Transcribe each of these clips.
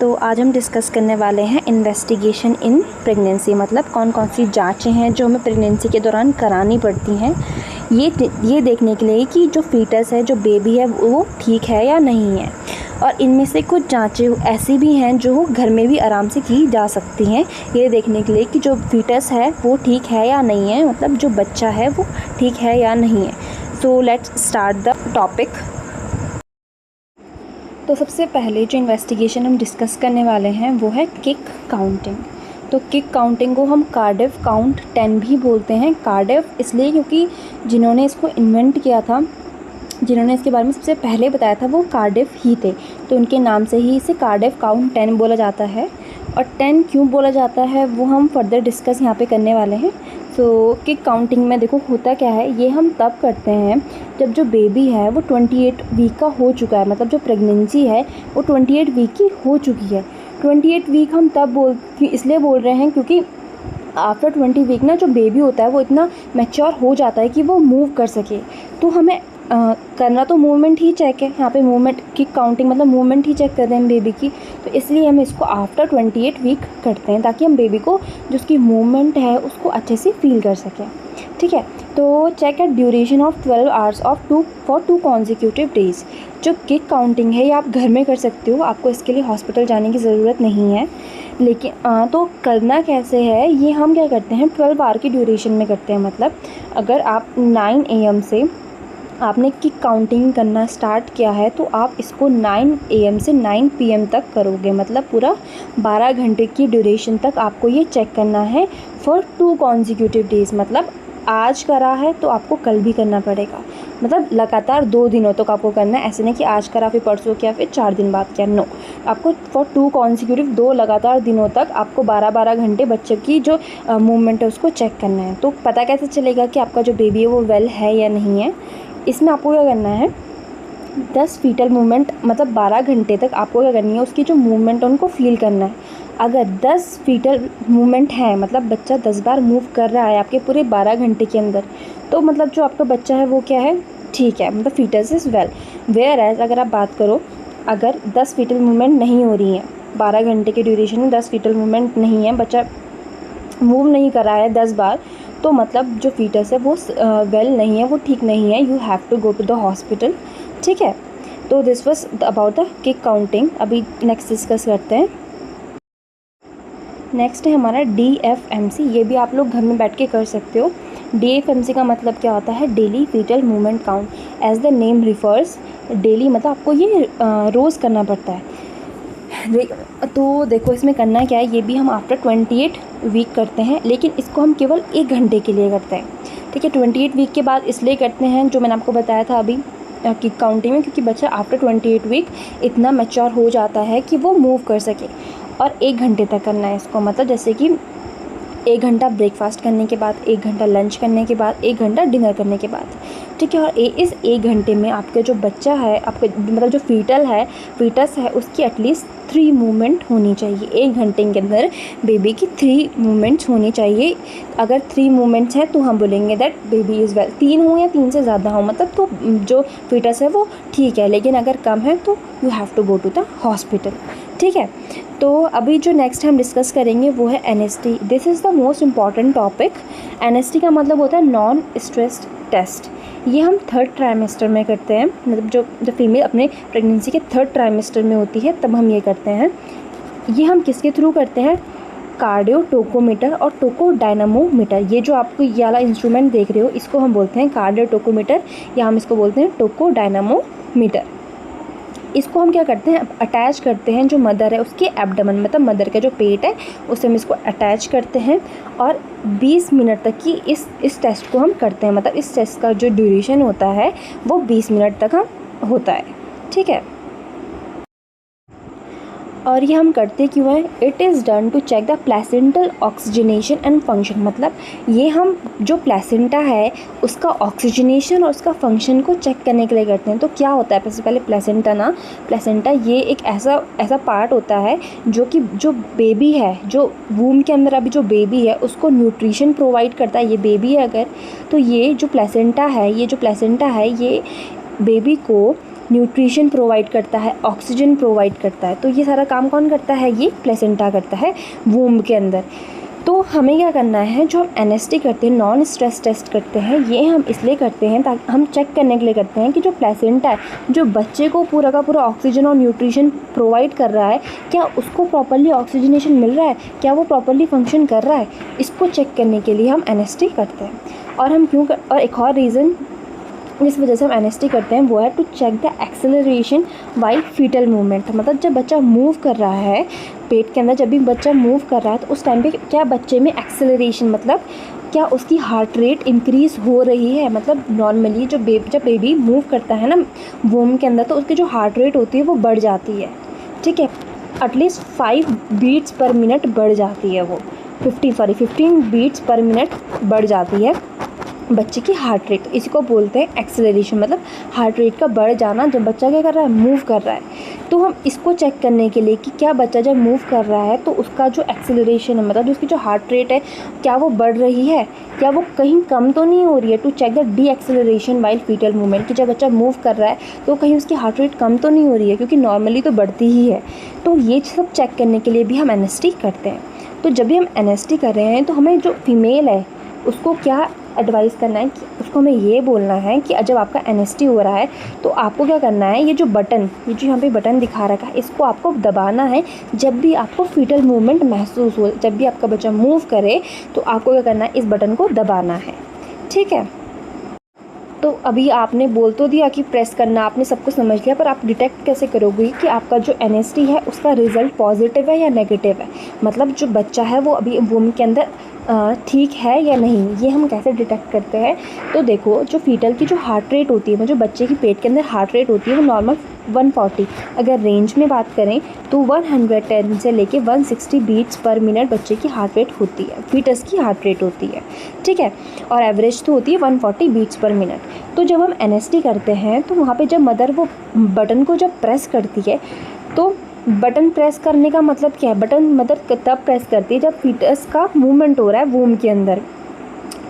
तो आज हम डिस्कस करने वाले हैं इन्वेस्टिगेशन इन प्रेगनेंसी, मतलब कौन कौन सी जांचें हैं जो हमें प्रेगनेंसी के दौरान करानी पड़ती हैं ये देखने के लिए कि जो फीटस है, जो बेबी है, वो ठीक है या नहीं है। और इनमें से कुछ जांचें ऐसी भी हैं जो घर में भी आराम से की जा सकती हैं, ये देखने के लिए कि जो फीटस है वो ठीक है या नहीं है, मतलब जो बच्चा है वो ठीक है या नहीं है। So let's start the topic. तो सबसे पहले जो इन्वेस्टिगेशन हम डिस्कस करने वाले हैं वो है किक काउंटिंग। तो किक काउंटिंग को हम कार्डिफ काउंट 10 भी बोलते हैं। कार्डिफ इसलिए क्योंकि जिन्होंने इसको इन्वेंट किया था, जिन्होंने इसके बारे में सबसे पहले बताया था, वो कार्डिफ ही थे, तो उनके नाम से ही इसे कार्डिफ काउंट 10 बोला जाता है। और 10 क्यों बोला जाता है वो हम फर्दर डिस्कस यहाँ पे करने वाले हैं। सो किक काउंटिंग में देखो होता क्या है, ये हम तब करते हैं जब जो बेबी है वो 28 वीक का हो चुका है, मतलब जो प्रेगनेंसी है वो 28 वीक की हो चुकी है। 28 वीक हम तब इसलिए बोल रहे हैं क्योंकि आफ्टर 20 वीक ना जो बेबी होता है वो इतना मैच्योर हो जाता है कि वो मूव कर सके। तो हमें करना तो मूवमेंट ही चेक है, यहाँ पे मूवमेंट की काउंटिंग मतलब मूवमेंट ही चेक कर रहे हैं बेबी की, तो इसलिए हम इसको आफ्टर 28 वीक करते हैं ताकि हम बेबी को जो उसकी मूवमेंट है उसको अच्छे से फील कर सकें। ठीक है, तो check at duration of 12 hours for 2 consecutive days. जो किक काउंटिंग है ये आप घर में कर सकते हो, आपको इसके लिए हॉस्पिटल जाने की ज़रूरत नहीं है। लेकिन तो करना कैसे है, ये हम क्या करते हैं 12 आवर की ड्यूरेशन में करते हैं। मतलब अगर आप 9 AM से आपने किक काउंटिंग करना स्टार्ट किया है तो आप इसको 9 AM से 9 PM तक करोगे, मतलब पूरा 12 घंटे की ड्यूरेशन तक आपको ये चेक करना है फॉर 2 कॉन्जिक्यूटिव डेज़। मतलब आज करा है तो आपको कल भी करना पड़ेगा, मतलब लगातार 2 दिनों तक आपको करना है। ऐसे नहीं कि आज करा फिर परसों किया फिर 4 दिन बाद किया, नो, आपको फॉर 2 कॉन्जिक्यूटिव 2 लगातार दिनों तक आपको 12-12 घंटे बच्चे की जो मूवमेंट है उसको चेक करना है। तो पता कैसे चलेगा कि आपका जो बेबी है वो वेल है या नहीं है, इसमें आपको क्या करना है 10 फीटल मूवमेंट, मतलब 12 घंटे तक आपको क्या करनी है उसकी जो मूवमेंट है उनको फील करना है। अगर 10 फीटल मूवमेंट है, मतलब बच्चा 10 बार मूव कर रहा है आपके पूरे 12 घंटे के अंदर, तो मतलब जो आपका बच्चा है वो क्या है, ठीक है, मतलब foetus is well. Whereas अगर आप बात करो, अगर 10 फीटल मूवमेंट नहीं हो रही है 12 घंटे के ड्यूरेशन में, 10 फीटल मूवमेंट नहीं है, बच्चा मूव नहीं कर रहा है 10 बार, तो मतलब जो फीटस है वो वेल नहीं है, वो ठीक नहीं है, you have to go to the hospital. ठीक है, तो this was about the kick counting. अभी नेक्स्ट डिस्कस करते हैं। नेक्स्ट है हमारा DFMC। ये भी आप लोग घर में बैठ के कर सकते हो। DFMC का मतलब क्या होता है, daily foetal movement count. As the name refers, daily मतलब आपको ये रोज़ करना पड़ता है। तो देखो इसमें करना क्या है, ये भी हम आफ्टर 28 वीक करते हैं, लेकिन इसको हम केवल 1 घंटे के लिए करते हैं। ठीक है, 28 वीक के बाद इसलिए करते हैं जो मैंने आपको बताया था अभी किक काउंटिंग में, क्योंकि बच्चा आफ्टर 28 वीक इतना मैच्योर हो जाता है कि वो मूव कर सके। और 1 घंटे तक करना है इसको, मतलब जैसे कि 1 घंटा ब्रेकफास्ट करने के बाद, 1 घंटा लंच करने के बाद, 1 घंटा डिनर करने के बाद। ठीक है, और इस 1 घंटे में आपका जो बच्चा है, आपका मतलब जो फीटस है उसकी एटलीस्ट 3 मूवमेंट होनी चाहिए। 1 घंटे के अंदर बेबी की 3 मूवमेंट्स होनी चाहिए। अगर 3 मूवमेंट्स हैं तो हम बोलेंगे दैट बेबी इज़ वेल। 3 हो या 3 से ज़्यादा हो, मतलब तो जो फीटस है वो ठीक है, लेकिन अगर कम है तो you have to go to the hospital. ठीक है, तो अभी जो नेक्स्ट हम डिस्कस करेंगे वो है NST। This is the most important topic. NST का मतलब होता है नॉन स्ट्रेस टेस्ट। ये हम 3rd ट्राइमेस्टर में करते हैं, मतलब जो फीमेल अपने प्रेगनेंसी के 3rd ट्राइमेस्टर में होती है तब हम ये करते हैं। ये हम किसके थ्रू करते हैं, कार्डियो टोकोमीटर और टोको डायनामोमीटर। ये जो आपको ये वाला इंस्ट्रूमेंट देख रहे हो इसको हम बोलते हैं कार्डियो टोकोमीटर, या हम इसको बोलते हैं टोको डायनामोमीटर। इसको हम क्या करते हैं, अटैच करते हैं जो मदर है उसके एब्डोमेन, मतलब मदर का जो पेट है उससे हम इसको अटैच करते हैं, और 20 मिनट तक की इस टेस्ट को हम करते हैं। मतलब इस टेस्ट का जो ड्यूरेशन होता है वो 20 मिनट तक होता है। ठीक है, और ये हम करते क्यों हैं, it is done to check the placental oxygenation and function. मतलब ये हम जो प्लेसेंटा है उसका ऑक्सीजनेशन और उसका फंक्शन को चेक करने के लिए करते हैं। तो क्या होता है, सबसे पहले प्लेसेंटा ये एक ऐसा पार्ट होता है जो कि जो बेबी है, जो वूम के अंदर अभी जो बेबी है उसको न्यूट्रिशन प्रोवाइड करता है। ये बेबी है अगर, तो ये जो प्लेसेंटा है ये बेबी को न्यूट्रिशन प्रोवाइड करता है, ऑक्सीजन प्रोवाइड करता है। तो ये सारा काम कौन करता है? ये प्लेसेंटा करता है वूम्ब के अंदर। तो हमें क्या करना है, जो हम एनएसटी करते हैं, नॉन स्ट्रेस टेस्ट करते हैं, ये हम इसलिए करते हैं ताकि हम चेक करने के लिए करते हैं कि जो प्लेसेंटा है, जो बच्चे को पूरा का पूरा ऑक्सीजन और न्यूट्रिशन प्रोवाइड कर रहा है, क्या उसको प्रॉपर्ली ऑक्सीजनेशन मिल रहा है, क्या वो प्रॉपर्ली फंक्शन कर रहा है, इसको चेक करने के लिए हम एनएसटी करते हैं। और हम और एक और रीज़न जिस वजह से हम एनएसटी करते हैं वो है to check the acceleration while foetal movement. मतलब जब बच्चा मूव कर रहा है पेट के अंदर, जब भी बच्चा मूव कर रहा है तो उस टाइम पे क्या बच्चे में एक्सेलरेशन, मतलब क्या उसकी हार्ट रेट इंक्रीज़ हो रही है। मतलब नॉर्मली जब बेबी मूव करता है ना वूम के अंदर, तो उसकी जो हार्ट रेट होती है वो बढ़ जाती है, ठीक है, एटलीस्ट 5 बीट्स पर मिनट बढ़ जाती है, वो 15 बीट्स पर मिनट बढ़ जाती है बच्चे की हार्ट रेट। इसी को बोलते हैं एक्सेलरेशन, मतलब हार्ट रेट का बढ़ जाना जब बच्चा क्या कर रहा है, मूव कर रहा है। तो हम इसको चेक करने के लिए कि क्या बच्चा जब मूव कर रहा है तो उसका जो एक्सेलरेशन है, मतलब उसकी जो हार्ट रेट है, क्या वो बढ़ रही है, क्या वो कहीं कम तो नहीं हो रही है। To check the deceleration while foetal movement, कि जब बच्चा मूव कर रहा है तो कहीं उसकी हार्ट रेट कम तो नहीं हो रही है, क्योंकि नॉर्मली तो बढ़ती ही है। तो ये सब चेक करने के लिए भी हम एनएसटी करते हैं। तो जब भी हम एनएसटी कर रहे हैं तो हमें जो फीमेल है उसको क्या एडवाइस करना है कि उसको हमें ये बोलना है कि जब आपका एनएसटी हो रहा है तो आपको क्या करना है, ये जो यहाँ पे बटन दिखा रखा है, इसको आपको दबाना है जब भी आपको फीटल मूवमेंट महसूस हो। जब भी आपका बच्चा मूव करे तो आपको क्या करना है, इस बटन को दबाना है, ठीक है। तो अभी आपने बोल तो दिया कि प्रेस करना, आपने सब कुछ समझ लिया, पर आप डिटेक्ट कैसे करोगे कि आपका जो एनएसटी है उसका रिज़ल्ट पॉजिटिव है या नेगेटिव है। मतलब जो बच्चा है वो अभी वूम के अंदर ठीक है या नहीं, ये हम कैसे डिटेक्ट करते हैं। तो देखो, जो फीटल की जो हार्ट रेट होती है, जो बच्चे की पेट के अंदर हार्ट रेट होती है वो नॉर्मल 140, अगर रेंज में बात करें तो 110 से लेके 160 बीट्स पर मिनट बच्चे की हार्ट रेट होती है, फीटस की हार्ट रेट होती है, ठीक है। और एवरेज तो होती है 140 बीट्स पर मिनट। तो जब हम एनएसटी करते हैं तो वहाँ पे जब मदर वो बटन को जब प्रेस करती है, तो बटन प्रेस करने का मतलब क्या है, बटन मदर तब प्रेस करती है जब फीटस का मूवमेंट हो रहा है वूम के अंदर,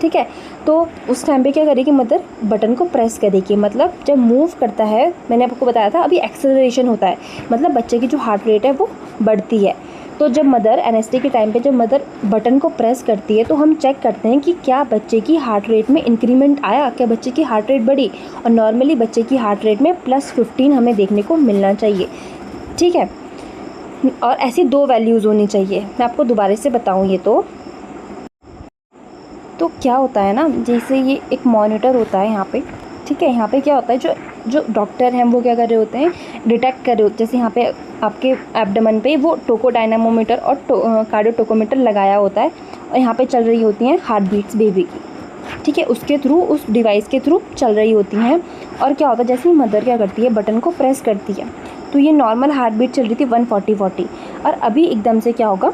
ठीक है। तो उस टाइम पे क्या करेगी, मदर बटन को प्रेस करेगी। मतलब जब मूव करता है, मैंने आपको बताया था अभी एक्सेलरेशन होता है, मतलब बच्चे की जो हार्ट रेट है वो बढ़ती है। तो जब मदर एनएसटी के टाइम पे जब मदर बटन को प्रेस करती है तो हम चेक करते हैं कि क्या बच्चे की हार्ट रेट में इंक्रीमेंट आया, क्या बच्चे की हार्ट रेट बढ़ी। और नॉर्मली बच्चे की हार्ट रेट में +15 हमें देखने को मिलना चाहिए, ठीक है। और ऐसी 2 वैल्यूज़ होनी चाहिए। मैं आपको दोबारा से बताऊँ ये तो क्या होता है ना, जैसे ये एक मॉनिटर होता है यहाँ पे, ठीक है। यहाँ पे क्या होता है, जो डॉक्टर हैं वो क्या कर रहे होते हैं, डिटेक्ट कर रहे होते हैं। जैसे यहाँ पे आपके एब्डोमेन पे वो टोकोडायनामोमीटर और कार्डियोटोकोमीटर लगाया होता है, और यहाँ पे चल रही होती हैं हार्ट बीट्स बेबी की, ठीक है। उसके थ्रू, उस डिवाइस के थ्रू चल रही होती हैं। और क्या होता है, जैसे ही मदर क्या करती है, बटन को प्रेस करती है, तो ये नॉर्मल हार्ट बीट चल रही थी 140, और अभी एकदम से क्या होगा,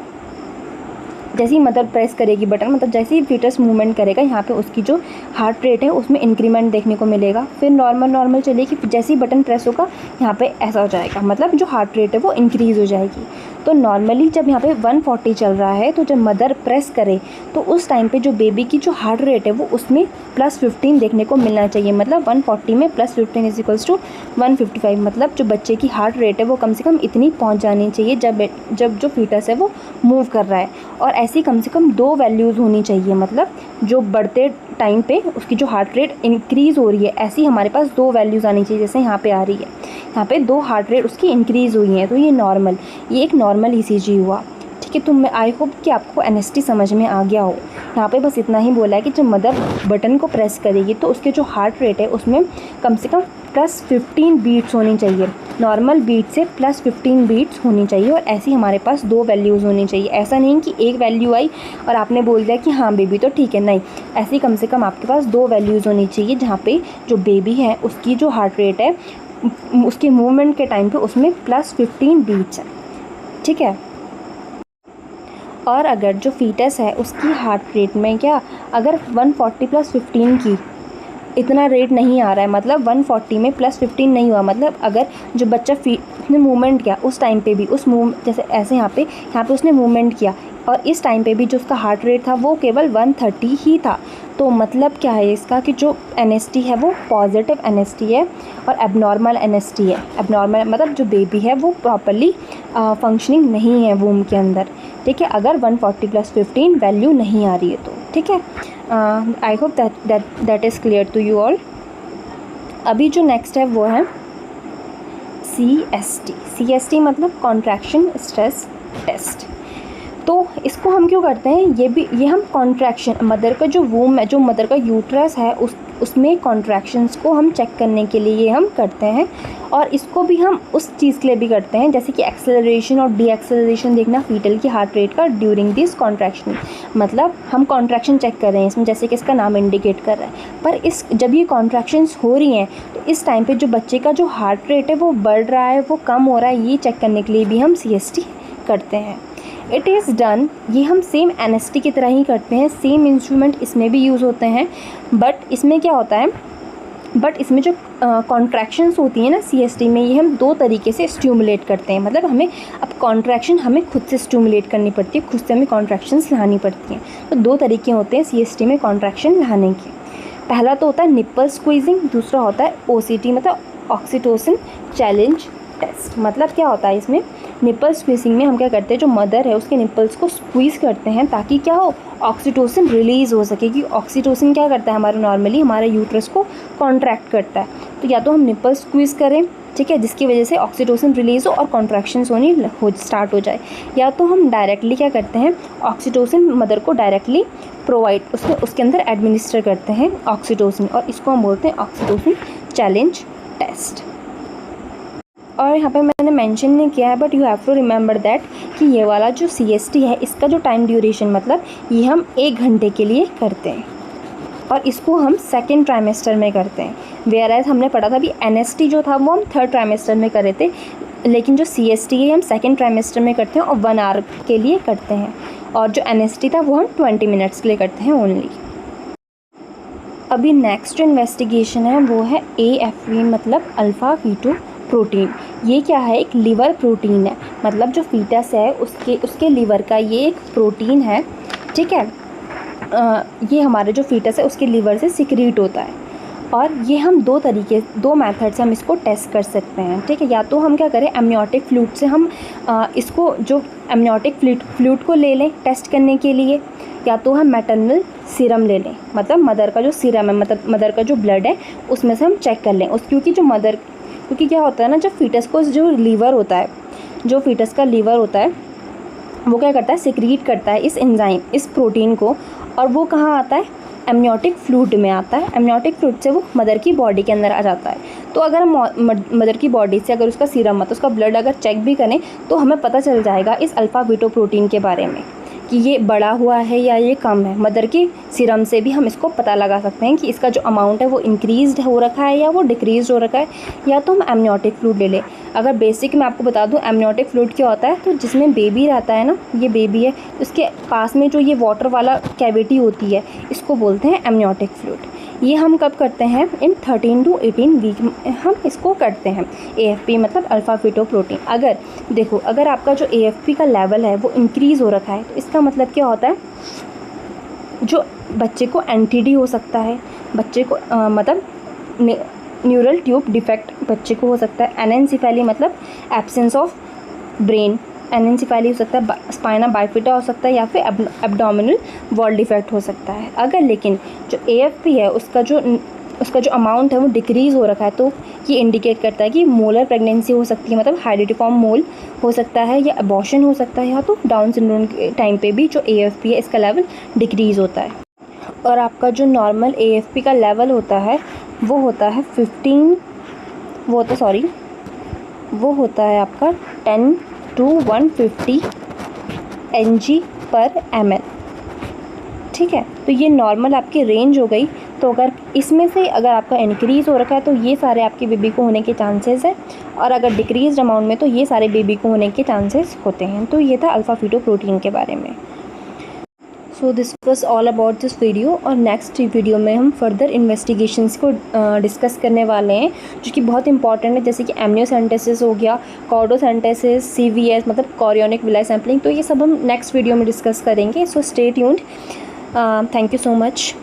जैसे ही मदर प्रेस करेगी बटन, मतलब जैसे ही फीटस मूवमेंट करेगा, यहाँ पे उसकी जो हार्ट रेट है उसमें इंक्रीमेंट देखने को मिलेगा। फिर नॉर्मल चलेगी, फिर जैसे ही बटन प्रेस होगा यहाँ पे ऐसा हो जाएगा, मतलब जो हार्ट रेट है वो इंक्रीज़ हो जाएगी। तो नॉर्मली जब यहाँ पे 140 चल रहा है, तो जब मदर प्रेस करे तो उस टाइम पे जो बेबी की जो हार्ट रेट है वो उसमें +15 देखने को मिलना चाहिए। मतलब 140 में +15 = 155, मतलब जो बच्चे की हार्ट रेट है वो कम से कम इतनी पहुँच जानी चाहिए जब जो फीटस है वो मूव कर रहा है। और ऐसी कम से कम 2 वैल्यूज़ होनी चाहिए, मतलब जो बढ़ते टाइम पे उसकी जो हार्ट रेट इंक्रीज़ हो रही है, ऐसी हमारे पास 2 वैल्यूज़ आनी चाहिए। जैसे यहाँ पे आ रही है, यहाँ पे 2 हार्ट रेट उसकी इंक्रीज़ हुई हैं, तो ये एक नॉर्मल ईसीजी हुआ, ठीक है। तो मैं आई होप कि आपको एनएसटी समझ में आ गया हो। यहाँ पे बस इतना ही बोला है कि जब मदर बटन को प्रेस करेगी तो उसके जो हार्ट रेट है उसमें कम से कम +15 बीट्स होनी चाहिए, नॉर्मल बीट से +15 बीट्स होनी चाहिए। और ऐसी हमारे पास 2 वैल्यूज़ होनी चाहिए। ऐसा नहीं कि एक वैल्यू आई और आपने बोल दिया कि हाँ बेबी तो ठीक है, नहीं, ऐसी कम से कम आपके पास 2 वैल्यूज़ होनी चाहिए, जहाँ पे जो बेबी है उसकी जो हार्ट रेट है उसके मूवमेंट के टाइम पे उसमें +15 बीट्स है, ठीक है। और अगर जो फीटस है उसकी हार्ट रेट में क्या, अगर 140 + 15 की इतना रेट नहीं आ रहा है, मतलब 140 में +15 नहीं हुआ, मतलब अगर जो बच्चा ने मूवमेंट किया उस टाइम पे भी उस जैसे ऐसे यहाँ पे उसने मूवमेंट किया, और इस टाइम पे भी जो उसका हार्ट रेट था वो केवल 130 ही था। तो मतलब क्या है इसका कि जो NST है वो पॉजिटिव NST है और एबनॉर्मल NST है। एबनॉर्मल मतलब जो बेबी है वो प्रॉपरली फंक्शनिंग नहीं है वूम के अंदर, ठीक है, अगर 140 + 15 वैल्यू नहीं आ रही है तो, ठीक है। I hope that is clear to you all. अभी जो नेक्स्ट है वो है CST। CST मतलब कॉन्ट्रैक्शन स्ट्रेस टेस्ट। तो इसको हम क्यों करते हैं, ये हम कॉन्ट्रैक्शन, मदर का जो वूम है, जो मदर का यूट्रस है उसमें कॉन्ट्रैक्शंस को हम चेक करने के लिए ये हम करते हैं। और इसको भी हम उस चीज़ के लिए भी करते हैं जैसे कि एक्सेलरेशन और डी एक्सेलरेशन देखना फीटल की हार्ट रेट का ड्यूरिंग दिस कॉन्ट्रैक्शन। मतलब हम कॉन्ट्रैक्शन चेक कर रहे हैं इसमें, जैसे कि इसका नाम इंडिकेट कर रहा है। पर जब ये कॉन्ट्रैक्शंस हो रही हैं तो इस टाइम पे जो बच्चे का जो हार्ट रेट है वो बढ़ रहा है, वो कम हो रहा है, ये चेक करने के लिए भी हम CST करते हैं। इट इज़ डन, ये हम सेम NST की तरह ही करते हैं, सेम इंस्ट्रूमेंट इसमें भी यूज़ होते हैं। बट इसमें क्या होता है, बट इसमें जो कॉन्ट्रैक्शंस होती हैं ना CST में, ये हम 2 तरीके से स्टिमुलेट करते हैं। मतलब हमें अब कॉन्ट्रैक्शन हमें खुद से स्टिमुलेट करनी पड़ती है, खुद से हमें कॉन्ट्रैक्शंस लानी पड़ती हैं। तो 2 तरीके होते हैं CST में कॉन्ट्रैक्शन लाने के। पहला तो होता है निप्पल स्क्वीजिंग, दूसरा होता है OCT मतलब ऑक्सीटोसिन चैलेंज टेस्ट। मतलब क्या होता है इसमें, निप्पल स्क्वीजिंग में हम क्या करते हैं, जो मदर है उसके निप्पल्स को स्क्वीज़ करते हैं ताकि क्या हो, ऑक्सीटोसिन रिलीज़ हो सके। कि ऑक्सीटोसिन क्या करता है, हमारा नॉर्मली हमारे यूट्रस को कॉन्ट्रैक्ट करता है। तो या तो हम निप्पल स्क्वीज़ करें, ठीक है, जिसकी वजह से ऑक्सीटोसिन रिलीज़ हो और कॉन्ट्रैक्शंस होनी स्टार्ट हो जाए, या तो हम डायरेक्टली क्या करते हैं, ऑक्सीटोसिन मदर को डायरेक्टली प्रोवाइड उसके अंदर एडमिनिस्टर करते हैं ऑक्सीटोसिन, और इसको हम बोलते हैं ऑक्सीटोसिन चैलेंज टेस्ट। और यहाँ पे मैंने मेंशन नहीं किया है but you have to remember that कि ये वाला जो CST है इसका जो टाइम ड्यूरेशन मतलब ये हम 1 घंटे के लिए करते हैं और इसको हम 2nd ट्राइमेस्टर में करते हैं। वेयर एज हमने पढ़ा था भी NST जो था वो हम 3rd ट्राइमेस्टर में कर रहे थे, लेकिन जो CST है हम 2nd ट्राइमेस्टर में करते हैं और 1 आवर के लिए करते हैं, और जो NST था वो हम 20 मिनट्स के लिए करते हैं ओनली। अभी नेक्स्ट जो इन्वेस्टिगेशन है वो है AFP मतलब अल्फ़ा फ़ीटो प्रोटीन। ये क्या है, एक लिवर प्रोटीन है। मतलब जो फीटस है उसके लिवर का ये एक प्रोटीन है, ठीक है। ये हमारे जो फीटस है उसके लिवर से सिक्रीट होता है, और ये हम 2 मेथड से हम इसको टेस्ट कर सकते हैं, ठीक है। या तो हम क्या करें, एमनियोटिक फ्लूइड से हम इसको जो एमनियोटिक फ्लूइड को ले लें टेस्ट करने के लिए, या तो हम मैटरनल सीरम ले लें, मतलब मदर का जो सीरम है, मतलब मदर का जो ब्लड है उसमें से हम चेक कर लें क्योंकि क्या होता है ना, जब फीटस को जो लीवर होता है, जो फीटस का लीवर होता है वो क्या करता है, सिक्रीट करता है इस एंजाइम, इस प्रोटीन को, और वो कहाँ आता है, एमनियोटिक फ्लूइड में आता है। एमनियोटिक फ्लूइड से वो मदर की बॉडी के अंदर आ जाता है। तो अगर हम मदर की बॉडी से अगर उसका सीरम मतलब उसका ब्लड अगर चेक भी करें तो हमें पता चल जाएगा इस अल्फ़ा वीटो प्रोटीन के बारे में कि ये बढ़ा हुआ है या ये कम है। मदर के सीरम से भी हम इसको पता लगा सकते हैं कि इसका जो अमाउंट है वो इंक्रीज़ हो रखा है या वो डिक्रीज़ हो रखा है, या तो हम एमनियोटिक फ्लूइड ले लें। अगर बेसिक मैं आपको बता दूं एमनियोटिक फ्लूइड क्या होता है, तो जिसमें बेबी रहता है ना, ये बेबी है, उसके पास में जो ये वाटर वाला कैविटी होती है इसको बोलते हैं एमनियोटिक फ्लूइड। ये हम कब करते हैं, इन 13 to 18 वीक हम इसको करते हैं। AFP मतलब अल्फ़ा फ़ीटो प्रोटीन। अगर देखो, अगर आपका जो AFP का लेवल है वो इंक्रीज़ हो रखा है तो इसका मतलब क्या होता है, जो बच्चे को NTD हो सकता है, बच्चे को मतलब न्यूरल ट्यूब डिफेक्ट बच्चे को हो सकता है। एनेन्सेफेली मतलब एब्सेंस ऑफ ब्रेन, एनेन्सेफेली हो सकता है, स्पाइना बाइफिटा हो सकता है, या फिर एब्डोमिनल वॉल डिफेक्ट हो सकता है। अगर लेकिन जो AFP है उसका जो अमाउंट है वो डिक्रीज़ हो रखा है तो ये इंडिकेट करता है कि मोलर प्रेगनेंसी हो सकती है, मतलब हाइड्रोटिफॉर्म मोल हो सकता है, या अबॉर्शन हो सकता है, या तो डाउन सिंड्रोम के टाइम पे भी जो AFP है इसका लेवल डिक्रीज़ होता है। और आपका जो नॉर्मल AFP का लेवल होता है वो होता है 15, वो होता है आपका 10 to 150 Ng/ml, ठीक है। तो ये नॉर्मल आपकी रेंज हो गई। तो अगर इसमें से अगर आपका इंक्रीज़ हो रखा है तो ये सारे आपके बेबी को होने के चांसेस है, और अगर डिक्रीज़ अमाउंट में तो ये सारे बेबी को होने के चांसेस होते हैं। तो ये था अल्फ़ा फ़ीटो प्रोटीन के बारे में। So this was all about this video. और नेक्स्ट वीडियो में हम फर्दर इन्वेस्टिगेशंस को डिस्कस करने वाले हैं जो कि बहुत इंपॉर्टेंट है, जैसे कि एमनियोसेंटेसिस हो गया, कॉर्डोसेंटेसिस, CVS मतलब कॉरियोनिक विलाई सैम्पलिंग। तो ये सब हम नेक्स्ट वीडियो में डिस्कस करेंगे। So stay tuned. Thank you so much.